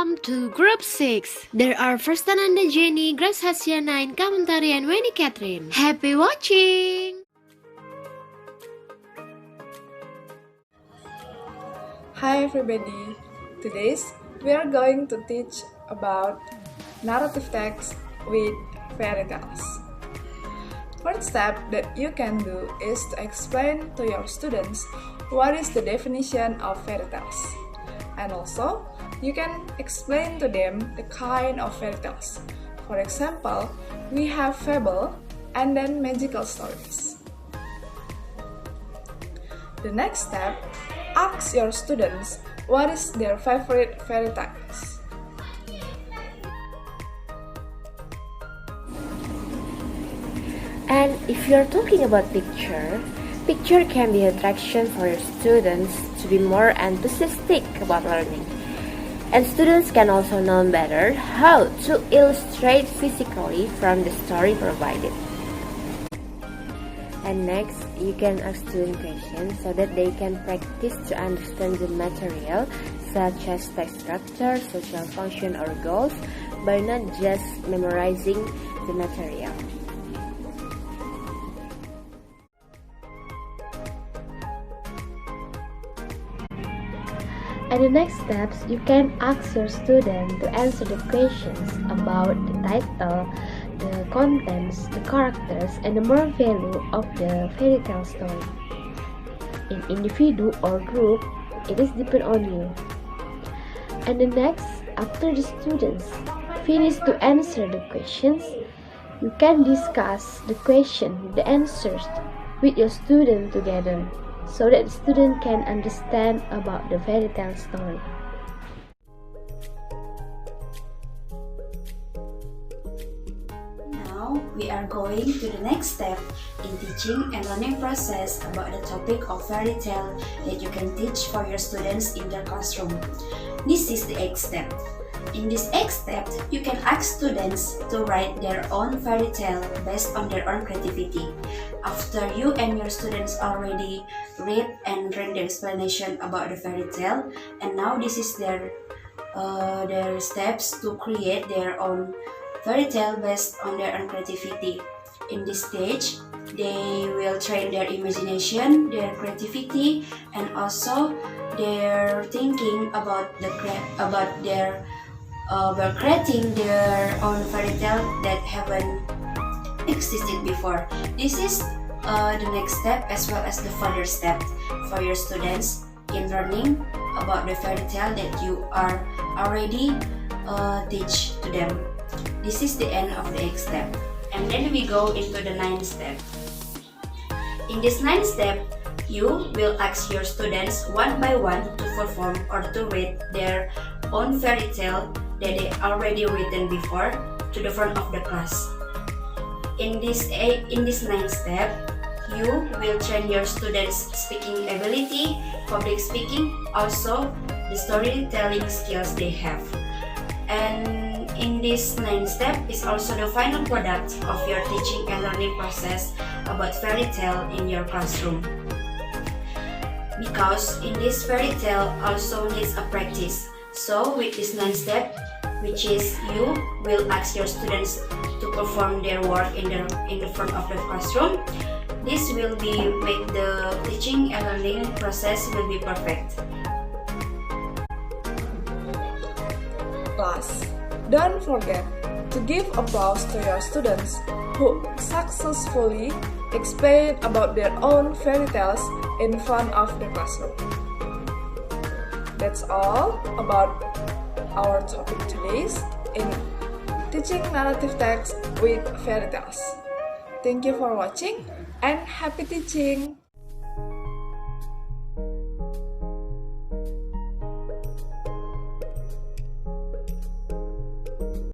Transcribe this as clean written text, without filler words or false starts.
Welcome to Group 6. There are Firstananda, Jenni, Hasiana, Inka, Mentari, and Wenny, Catrin. Happy watching! Hi everybody! Today we are going to teach about narrative text with fairy tales. First step that you can do is to explain to your students what is the definition of fairy tales. And also, you can explain to them the kind of fairy tales. For example, we have fable and then magical stories. The next step, ask your students what is their favorite fairy tales. And if you're talking about picture can be an attraction for your students to be more enthusiastic about learning. And students can also know better how to illustrate physically from the story provided. And next, you can ask student questions so that they can practice to understand the material, such as text structure, social function, or goals, by not just memorizing the material. And the next steps, you can ask your student to answer the questions about the title, the contents, the characters, and the moral value of the fairy tale story. In individual or group, it is depend on you. And the next, after the students finish to answer the questions, you can discuss the question, the answers with your student together, so that the student can understand about the fairy tale story. Now we are going to the next step in teaching and learning process about the topic of fairy tale that you can teach for your students in their classroom. This is the 8th step. In this 8th step, you can ask students to write their own fairy tale based on their own creativity. After you and your students already read the explanation about the fairy tale, and now this is their steps to create their own fairy tale based on their own creativity. In this stage, they will train their imagination, their creativity, and also their thinking about creating their own fairy tale that haven't existed before. This is the next step as well as the further step for your students in learning about the fairy tale that you are already teach to them. This is the end of the 8th step. And then we go into the 9th step. In this 9th step, you will ask your students one by one to perform or to read their own fairy tale that they already written before to the front of the class. In this 9th step, you will train your students' speaking ability, public speaking, also the storytelling skills they have. And in this 9th step is also the final product of your teaching and learning process about fairy tale in your classroom. Because in this fairy tale also needs a practice. So with this 9th step, which is you will ask your students to perform their work in the front of the classroom, this will make the teaching and learning process will be perfect. Class, don't forget to give applause to your students who successfully explain about their own fairy tales in front of the classroom. That's all about our topic today in teaching narrative text with fairy tales. Thank you for watching and happy teaching!